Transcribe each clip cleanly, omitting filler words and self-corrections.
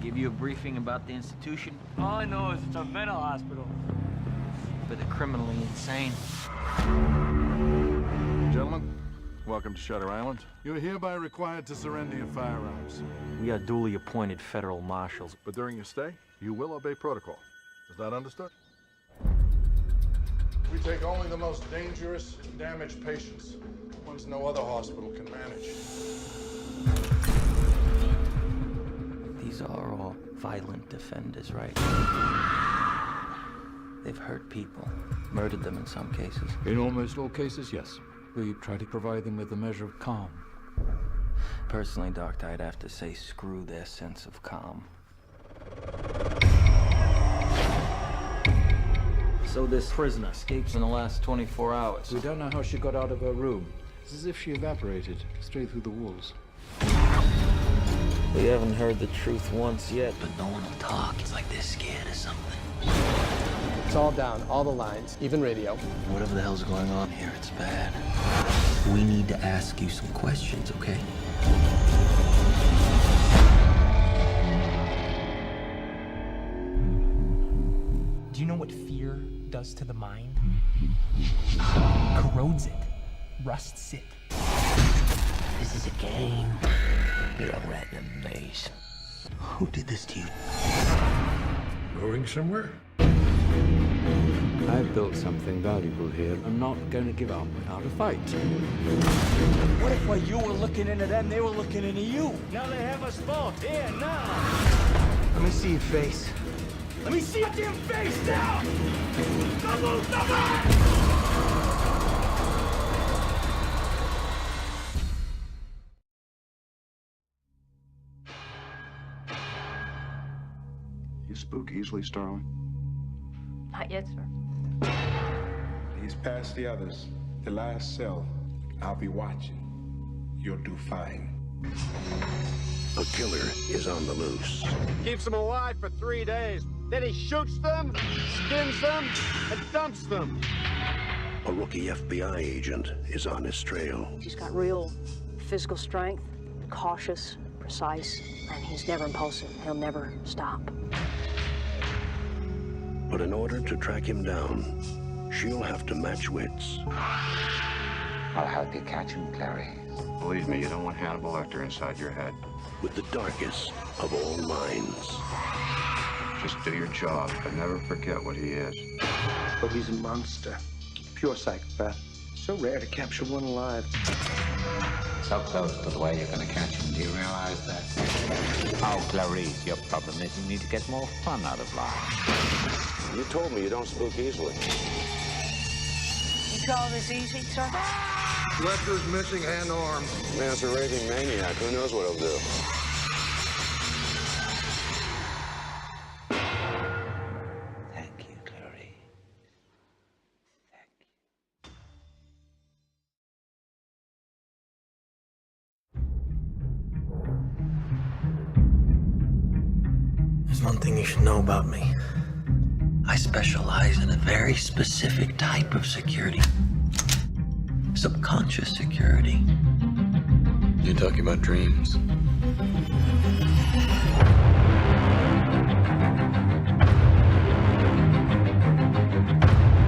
Give you a briefing about the institution? All I know is it's a mental hospital. For the criminally insane. Gentlemen, welcome to Shutter Island. You're hereby required to surrender your firearms. We are duly appointed federal marshals. But during your stay, you will obey protocol. Is that understood? We take only the most dangerous and damaged patients, ones no other hospital can manage. These are all violent offenders, right? They've hurt people, murdered them in some cases. In almost all cases, yes. We try to provide them with a measure of calm. Personally, Doctor, I'd have to say screw their sense of calm. So this prisoner escapes in the last 24 hours. We don't know how she got out of her room. It's as if she evaporated straight through the walls. We haven't heard the truth once yet, but no one will talk. It's like they're scared of something. It's all down, all the lines, even radio. Whatever the hell's going on here, it's bad. We need to ask you some questions, okay? Do you know what fear does to the mind? Corrodes it, rusts it. This is a game. You're a rat in a maze. Who did this to you? Going somewhere? I've built something valuable here. I'm not going to give up without a fight. What if while you were looking into them, they were looking into you? Now they have us both. Here, now. Let me see your face. Let me see your damn face now! Don't move, don't move! You spook easily, Starling? Not yet, sir. He's past the others. The last cell. I'll be watching. You'll do fine. A killer is on the loose. Keeps them alive for 3 days. Then he shoots them, skins them, and dumps them. A rookie FBI agent is on his trail. He's got real physical strength, cautious, precise, and he's never impulsive. He'll never stop. But in order to track him down, she'll have to match wits. I'll help you catch him, Clary. Believe me, you don't want Hannibal Lecter inside your head. With the darkest of all minds. Just do your job, but never forget what he is. But he's a monster. Pure psychopath. So rare to capture one alive. So close to the way you're going to catch him. Do you realize that? Oh, Clarice, your problem is you need to get more fun out of life. You told me you don't spook easily. You call this easy, sir? Lecter's missing hand arms. Man's a raving maniac. Who knows what he'll do? Thank you, Clarice. Thank you. There's one thing you should know about me. I specialize in a very specific type of security. Subconscious security. You're talking about dreams?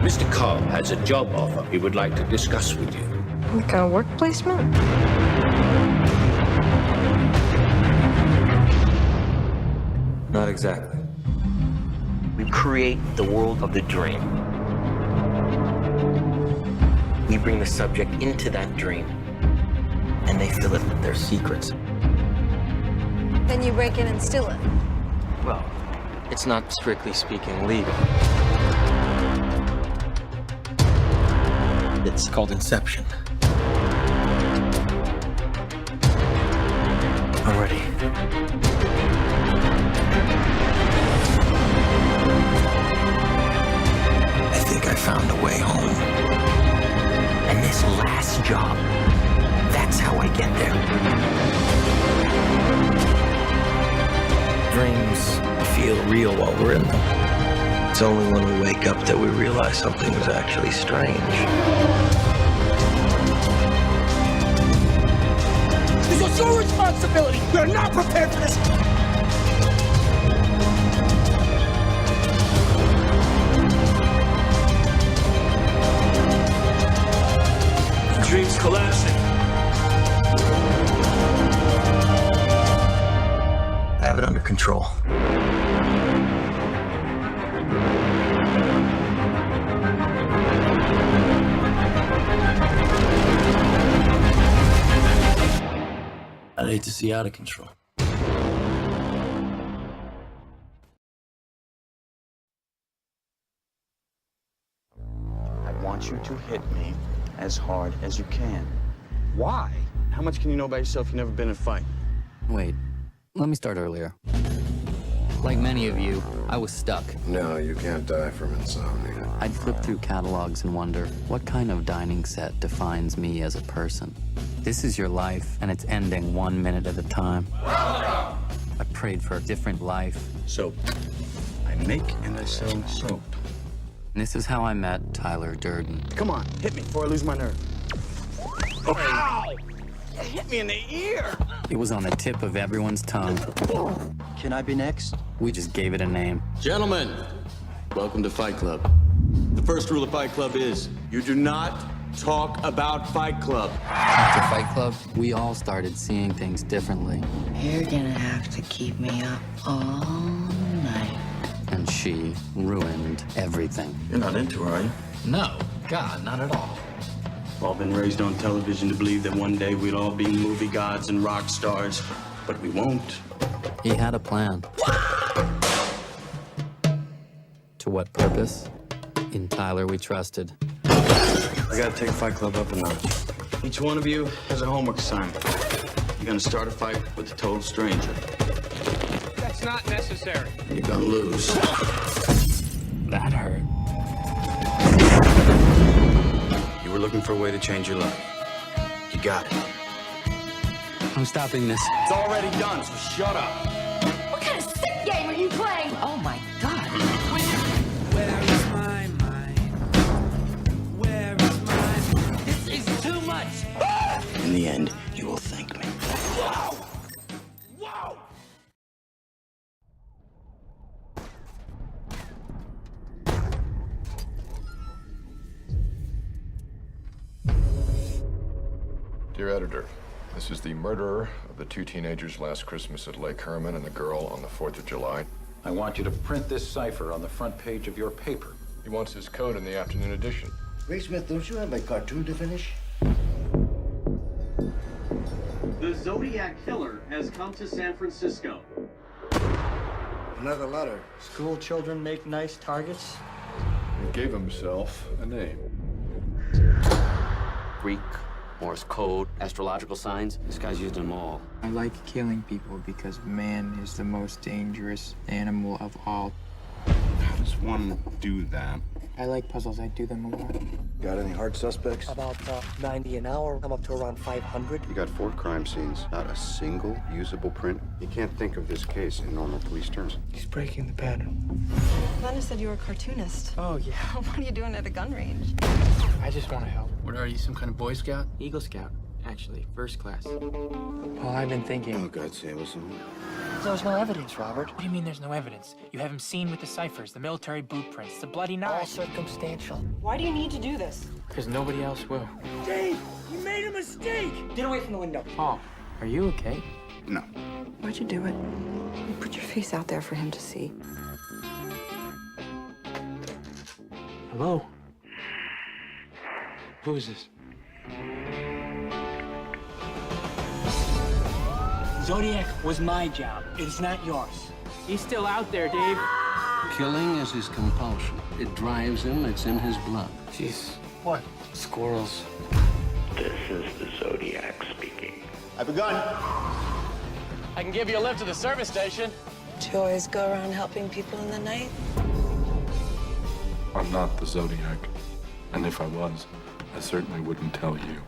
Mr. Cobb has a job offer he would like to discuss with you. Like a work placement? Not exactly. We create the world of the dream. We bring the subject into that dream, and they fill it with their secrets. Then you break in and steal it. Well, it's not strictly speaking legal. It's called Inception. I'm ready. I think I found a way home. And this last job, that's how I get there. Dreams feel real while we're in them. It's only when we wake up that we realize something was actually strange. This was your responsibility! We're not prepared for this! control. I'd hate to see out of control. I want you to hit me as hard as you can. Why? How much can you know about yourself? You've never been in a fight. Wait, let me start earlier. Like many of you, I was stuck. No, you can't die from insomnia. I'd flip through catalogs and wonder, what kind of dining set defines me as a person? This is your life, and it's ending 1 minute at a time. I prayed for a different life. Soap. I make and I sell soap. And this is how I met Tyler Durden. Come on, hit me before I lose my nerve. Ow! You hit me in the ear! It was on the tip of everyone's tongue. Can I be next? We just gave it a name. Gentlemen, welcome to Fight Club. The first rule of Fight Club is you do not talk about Fight Club. After Fight Club, we all started seeing things differently. You're gonna have to keep me up all night. And she ruined everything. You're not into her, are you? No, God, not at all. We've all been raised on television to believe that one day we'd all be movie gods and rock stars, but we won't. He had a plan. To what purpose? In Tyler we trusted. I gotta take Fight Club up a notch. Each one of you has a homework assignment. You're gonna start a fight with a total stranger. That's not necessary. You're gonna lose. That hurt. You were looking for a way to change your life. You got it. I'm stopping this. It's already done, so shut up. What kind of sick game are you playing? Oh my God. Where is my mind? Where is my... This is too much. In the end, you will thank me. Wow! Wow! Dear editor, this is the murderer of the 2 teenagers last Christmas at Lake Herman and the girl on the 4th of July. I want you to print this cipher on the front page of your paper. He wants his code in the afternoon edition. Ray Smith, don't you have a cartoon to finish? The Zodiac killer has come to San Francisco. Another letter. School children make nice targets. He gave himself a name. Greek, Morse code, astrological signs. This guy's used them all. I like killing people because man is the most dangerous animal of all. How does one do that? I like puzzles. I do them a lot. Got any hard suspects? About 90 an hour. I'm up to around 500. You got 4 crime scenes, not a single usable print. You can't think of this case in normal police terms. He's breaking the pattern. Glenna said you were a cartoonist. Oh, yeah. What are you doing at a gun range? I just want to help. What are you, some kind of Boy Scout? Eagle Scout, actually. First class. Well, I've been thinking. Oh, God save us all. There's no evidence, Robert. What do you mean there's no evidence? You have him seen with the ciphers, the military blueprints, the bloody knife. All circumstantial. Why do you need to do this? Because nobody else will. Dave, you made a mistake. Get away from the window. Paul, are you okay? No. Why'd you do it? You put your face out there for him to see. Hello? Who is this? Zodiac was my job. It's not yours. He's still out there, Dave. Killing is his compulsion. It drives him. It's in his blood. Jeez. What? Squirrels. This is the Zodiac speaking. I've begun. I can give you a lift to the service station. Do you always go around helping people in the night? I'm not the Zodiac. And if I was, I certainly wouldn't tell you.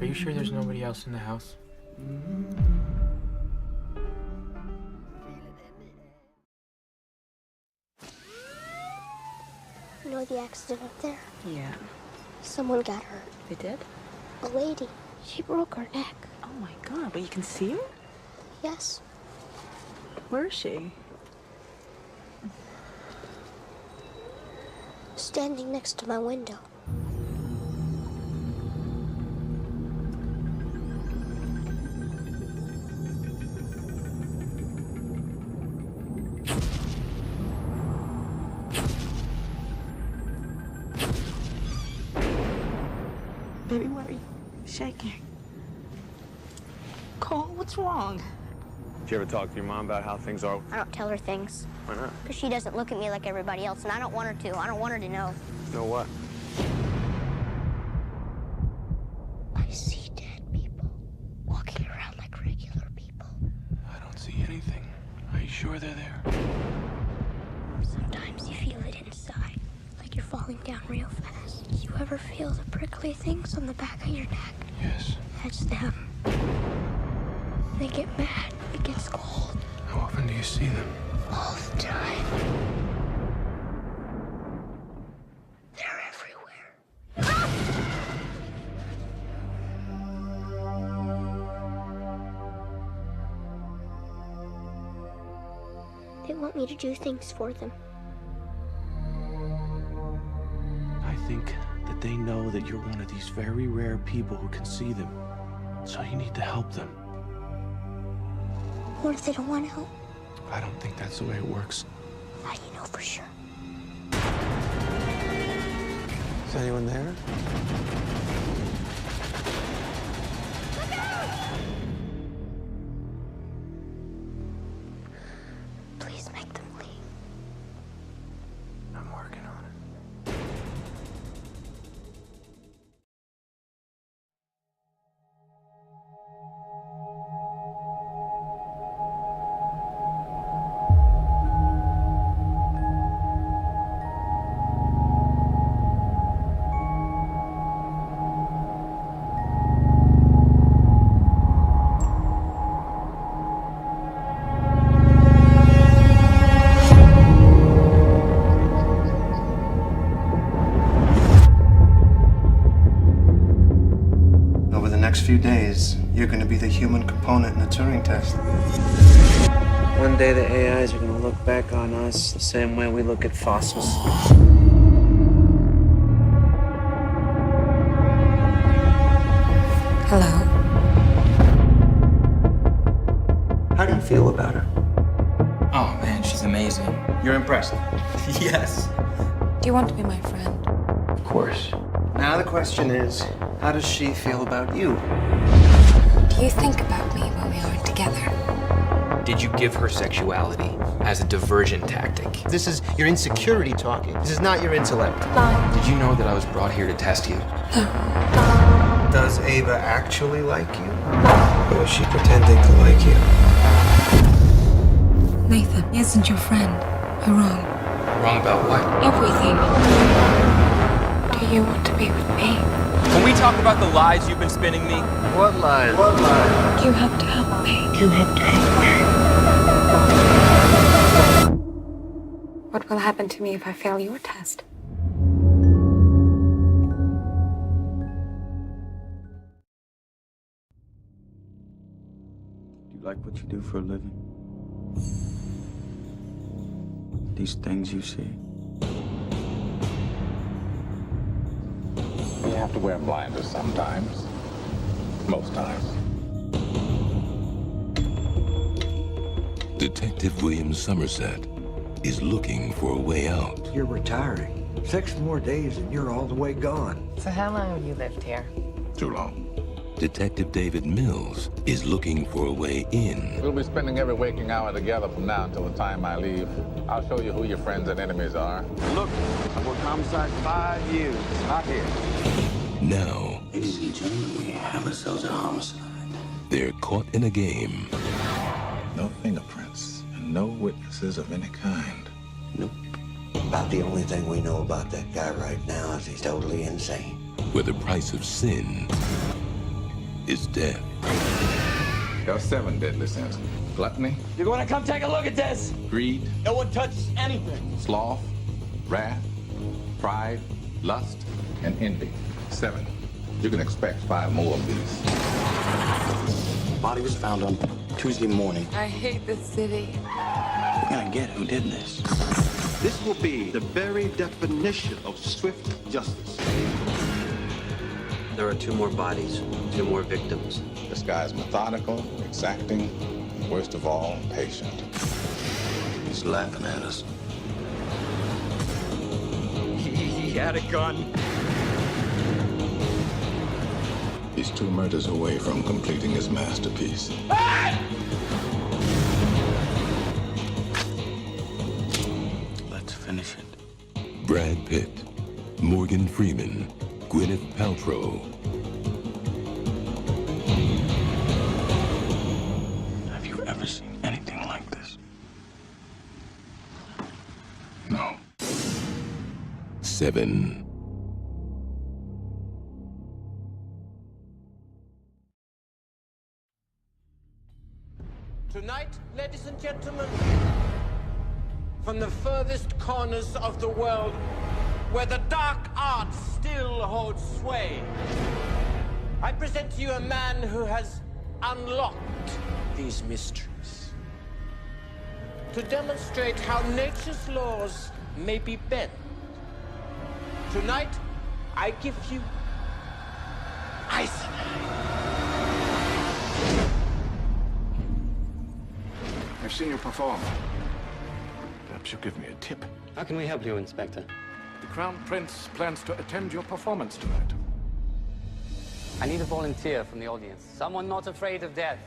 Are you sure there's nobody else in the house? You know the accident up there? Yeah. Someone got hurt. They did? A lady. She broke her neck. Oh my God, but you can see her? Yes. Where is she? Standing next to my window. Baby, what are you shaking? Cole, what's wrong? Did you ever talk to your mom about how things are? I don't tell her things. Why not? Because she doesn't look at me like everybody else, and I don't want her to. I don't want her to know. Know what? I see dead people walking around like regular people. I don't see anything. Are you sure they're there? Sometimes you feel it inside, like you're falling down real fast. You ever feel the prickly things on the back of your neck? Yes. That's them. They get mad. It gets cold. How often do you see them? All the time. They're everywhere. They want me to do things for them. I think that they know that you're one of these very rare people who can see them. So you need to help them. What if they don't want to help? I don't think that's the way it works. How do you know for sure? Is anyone there? Please make them leave. I'm working on it. Over the next few days, you're going to be the human component in the Turing test. One day the AIs are going to look back on us the same way we look at fossils. Hello. How do you feel about her? Oh man, she's amazing. You're impressed? Yes. Do you want to be my friend? Of course. Now the question is, how does she feel about you? Do you think about me when we aren't together? Did you give her sexuality as a diversion tactic? This is your insecurity talking. This is not your intellect. Did you know that I was brought here to test you? Does Ava actually like you? Or is she pretending to like you? Nathan, he isn't your friend. You're wrong. Wrong about what? Everything. Do you want to be with me? Can we talk about the lies you've been spinning me? What lies? What lies? You have to help me. You have to help me. What will happen to me if I fail your test? Do you like what you do for a living? These things you see? You have to wear blinders sometimes. Most times. Detective William Somerset is looking for a way out. You're retiring. 6 more days and you're all the way gone. So how long have you lived here? Too long. Detective David Mills is looking for a way in. We'll be spending every waking hour together from now until the time I leave. I'll show you who your friends and enemies are. Look, I've worked homicide 5 years. Not here. Now, Ladies and gentlemen, we have ourselves a homicide. they're caught in a game. No fingerprints and no witnesses of any kind. Nope. About the only thing we know about that guy right now is he's totally insane. Where the price of sin is death. There are 7 deadly sins. Gluttony, You're going to come take a look at this? greed, No one touches anything. sloth, wrath, pride, lust, and envy. 7. You can expect 5 more of these. Body was found on Tuesday morning. I hate this city. We're gonna get who did this. This will be the very definition of swift justice. There are 2 more bodies, 2 more victims. This guy's methodical, exacting, and worst of all, patient. He's laughing at us. He had a gun. He's 2 murders away from completing his masterpiece. Let's finish it. Brad Pitt, Morgan Freeman, Gwyneth Paltrow. Have you ever seen anything like this? No. 7. Tonight, ladies and gentlemen, from the furthest corners of the world, where the dark arts still hold sway, I present to you a man who has unlocked these mysteries. To demonstrate how nature's laws may be bent, tonight, I give you I've seen you perform. Perhaps you'll give me a tip. How can we help you, Inspector? The Crown Prince plans to attend your performance tonight. I need a volunteer from the audience. Someone not afraid of death.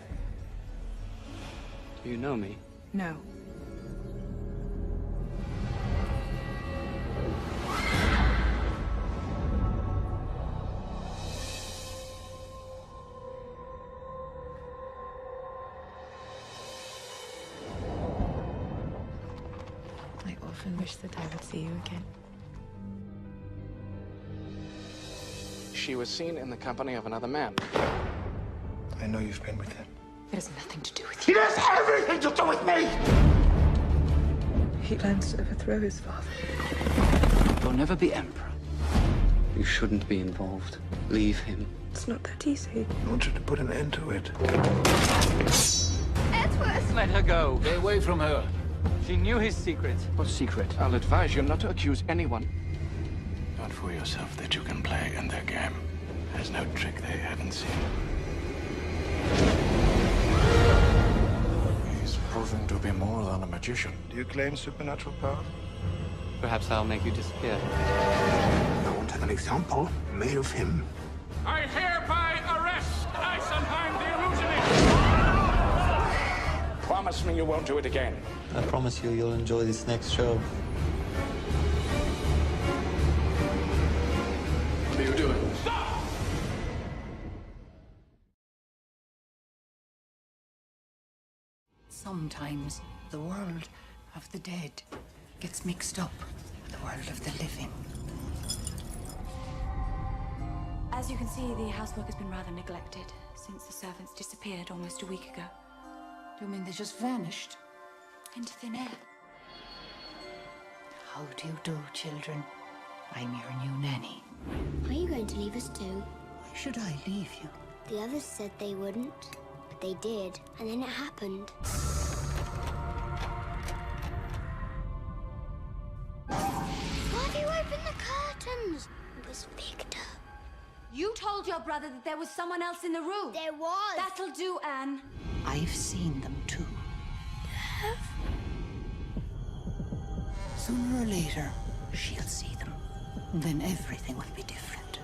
Do you know me? No. I often wish that I would see you again. She was seen in the company of another man. I know you've been with him. It has nothing to do with you. It has everything to do with me! He plans to overthrow his father. You'll never be emperor. You shouldn't be involved. Leave him. It's not that easy. I want you to put an end to it. Edward! Let her go. Stay away from her. She knew his secret. What secret? I'll advise you not to accuse anyone. Don't fool yourself that you can play in their game. There's no trick they haven't seen. He's proven to be more than a magician. Do you claim supernatural power? Perhaps I'll make you disappear. I want an example made of him. I hereby arrest Eisenheim the Illusionist! Promise me you won't do it again. I promise you, you'll enjoy this next show. What are you doing? Stop! Sometimes the world of the dead gets mixed up with the world of the living. As you can see, the housework has been rather neglected since the servants disappeared almost a week ago. Do you mean they just vanished? Into thin air. How do you do, children? I'm your new nanny. Are you going to leave us too? Why should I leave you? The others said they wouldn't, but they did, and then it happened. Why have you opened the curtains? It was Victor. You told your brother that there was someone else in the room. There was. That'll do, Anne. I've seen them too. Sooner or later, she'll see them. Then everything will be different.